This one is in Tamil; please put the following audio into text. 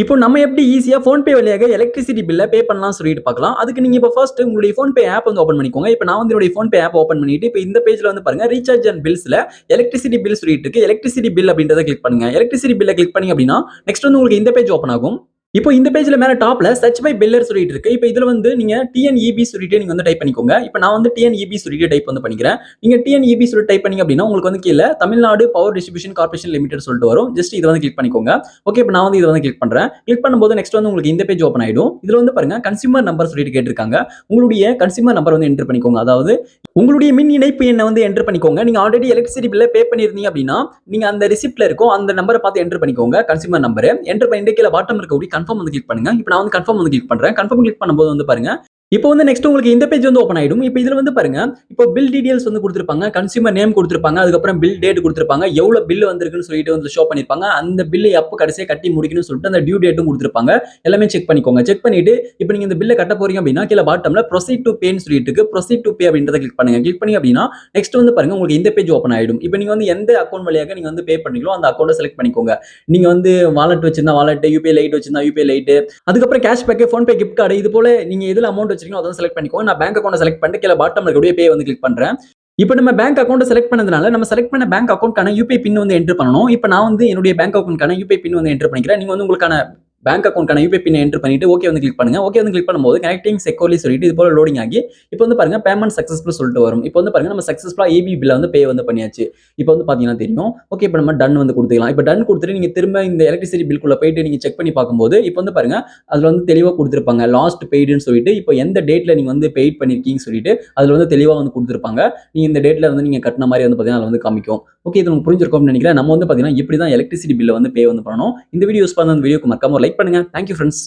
இப்போ நம்ம எப்படி ஈஸியா ஃபோன்பே வழியாக எலக்ட்ரிசிட்டி பில்ல பே பண்ணலாம் சொல்லிட்டு பார்க்கலாம். அதுக்கு நீங்க இப்போ ஃபர்ஸ்ட் உங்களுடைய ஃபோன்பே ஆப் வந்து ஓப்பன் பண்ணிக்கோங்க. இப்போ நான் வந்து என்னுடைய ஃபோன்பே ஆப் ஓப்பன் பண்ணிட்டு இப்போ இந்த பேஜ்ல வந்து பாருங்க ரீசார்ஜ் அண்ட் பில்ஸ்ல எலக்ட்ரிசிட்டி பில் சொல்லிட்டு இருக்கு. எலக்ட்ரிசிட்டி பில் அப்படின்றத கிளிக் பண்ணுங்க. எலக்ட்ரிசிட்டி பில்ல கிளிக் பண்ணீங்க அப்படின்னா நெக்ஸ்ட் வந்து உங்களுக்கு இந்த பேஜ் ஓப்பன் ஆகும். இப்போ இந்த பேஜ்ல மேல டாப்ல சர்ச் பை பில்லர் சொல்லிட்டு இருக்கு. இப்போ இதுல வந்து நீங்க டிஎன்இபி சொல்லிட்டு நீங்க வந்து டைப் பண்ணிக்கோங்க. இப்போ நான் வந்து டிஎன்இபி சொல்லிட்டு டைப் வந்து பண்ணிக்கிறேன். நீங்க டிஎன்இபி சொல்லிட்டு டைப் பண்ணீங்க அப்படின்னா உங்களுக்கு வந்து கீழ Tamil Nadu power distribution corporation limited சொல்லிட்டு வரும். ஜஸ்ட் இத வந்து கிளிக் பண்ணிக்கோங்க. ஓகே, இப்போ நான் வந்து இத வந்து கிளிக் பண்றேன். கிளிக் பண்ணும்போது நெக்ஸ்ட் வந்து உங்களுக்கு இந்த பேஜ் ஓப்பன் ஆயிடும். இதுல வந்து பாருங்க கன்சியூமர் நம்பர் சொல்லிட்டு கேட்டிருக்காங்க. உங்களுடைய கன்சியூமர் நம்பர் வந்து என்டர் பண்ணிக்கோங்க. அதாவது உங்களுடைய மின் இணைப்பு எண்ணை வந்து என்டர் பண்ணிக்கோங்க. நீங்க ஆல்ரெடி எலக்ட்ரிசிட்டி பில்ல பே பண்ணிருந்தீங்க அப்படின்னா நீங்க அந்த ரிசிப்ட்ல இருக்கும் அந்த நம்பரை பார்த்து என்டர் பண்ணிக்கோங்க. கன்சியூமர் நம்பர் என்டர் பண்ணிட்டு கீழ பாட்டம் இருக்கக்கூடிய கன்ஃபார்ம் வந்து கிளிக் பண்ணுங்க. இப்போ நான் வந்து கன்ஃபார்ம் வந்து கிளிக் பண்றேன். கன்ஃபார்ம் கிளிக் பண்ணும்போது வந்து பாருங்க இப்போ வந்து நெக்ஸ்ட் உங்களுக்கு இந்த பேஜ் வந்து ஓப்பன் ஆயிடும். இப்போ இதுல வந்து பாருங்க இப்போ பில் டீடைல்ஸ் வந்து கொடுத்திருப்பாங்க, கன்சியூமர் நேம் கொடுத்திருப்பாங்க, அதுக்கப்புறம் பில் டேட் கொடுத்திருப்பாங்க, எவ்வளவு பில் வந்திருக்குன்னு சொல்லிட்டு வந்து ஷோ பண்ணிருப்பாங்க, அந்த பில் எப்போ கடைசியா கட்டி முடிக்கணும்னு சொல்லிட்டு அந்த டியூ டேட்டும் கொடுத்திருப்பாங்க. எல்லாமே செக் பண்ணிக்கோங்க. செக் பண்ணிட்டு இப்போ நீங்க இந்த பில்லை கட்ட போறீங்க அப்படின்னா கீழ பாட்டம்ல ப்ரொசீட் டு பேன்னு சொல்லிட்டு இருக்கு. ப்ரொசீட் டு பே அப்படின்றத கிளிக் பண்ணுங்க. கிளிக் பண்ணி அப்படின்னா நெக்ஸ்ட் வந்து பாருங்க உங்களுக்கு இந்த பேஜ் ஓப்பன் ஆயிடும். இப்போ நீங்க வந்து எந்த அக்கௌண்ட் வழியாக நீங்க வந்து பே பண்ணீங்களோ அந்த அக்கௌண்ட்டை செலக்ட் பண்ணிக்கோங்க. நீங்க வந்து வாலெட் வச்சிருந்தா வாலெட், யூபிஐ லைட் வச்சிருந்தா யூபிஐ லைட், அதுக்கப்புறம் கேஷ்பேக், ஃபோன்பே கிஃப்ட் கார்டு இது போல நீங்க எதுல அமௌண்ட் வச்சிருக்கீங்களோ அதை செலக்ட் பண்ணிக்கோங்க. நான் பேங்க் அக்கௌண்ட் செலக்ட் பண்ணிட்டு கீழ பாட்டம்ல இருக்கக்கூடிய பே வந்து கிளிக் பண்றேன். இப்போ நம்ம பேங்க் அக்கௌண்ட் செலக்ட் பண்ணதுனால நம்ம செலக்ட் பண்ண பேங்க் அக்கௌண்ட்கான யூபிஐ பின் வந்து என்டர் பண்ணணும். இப்போ நான் வந்து என்னுடைய பேங்க் அக்கௌண்ட்கான யூபிஐ பின் வந்து என்டர் பண்ணிக்கிறேன். நீங்க வந்து உங்களுக்கான பேங்க் அக்கௌண்ட்கான யூபிஐ பின் என்டர் பண்ணிட்டு ஓகே வந்து கிளிக் பண்ணுங்க. ஓகே வந்து கிளிக் பண்ணும்போது கனெக்டிங் செக்யூர்லி சொல்லிட்டு இது போல லோடிங் ஆகி இப்போ வந்து பாருங்க பேமெண்ட் சக்சஸ்ஃபுல் சொல்லிட்டு வரும். இப்போ வந்து பாருங்க நம்ம சக்சஸ்ஃபுல்லா ஏபி பில்ல வந்து பே வந்து பண்ணியாச்சு. இப்போ வந்து பாத்தீங்கன்னா தெரியும். ஓகே, இப்போ நம்ம டன் வந்து கொடுத்துக்கலாம். இப்போ டன் கொடுத்துட்டு நீங்க திரும்ப இந்த எலக்ட்ரிசிட்டி பில்குள்ள போயிட்டு நீங்க செக் பண்ணி பார்க்கும்போது இப்போ வந்து பாருங்க அதுல வந்து தெளிவா கொடுத்திருப்பாங்க லாஸ்ட் பெய்டுன்னு சொல்லிட்டு இப்போ எந்த டேட்ல நீங்க வந்து பெய்ட் பண்ணிருக்கீங்கன்னு சொல்லிட்டு அதுல வந்து தெளிவா வந்து கொடுத்திருப்பாங்க. நீங்க இந்த டேட்ல வந்து நீங்க கட்டின மாதிரி வந்து பாத்தீங்கன்னா வந்து காமிக்கும். ஓகே, இது உங்களுக்கு புரிஞ்சிருக்கும்னு நினைக்கிறேன். நம்ம வந்து பாத்தீங்கன்னா இப்படி தான் எலக்ட்ரிசிட்டி பில்ல வந்து பே வந்து பண்ணணும். இந்த வீடியோஸ் பார்த்து அந்த வீடியோக்கு மறக்காம லைக் பண்ணுங்க. Thank you friends.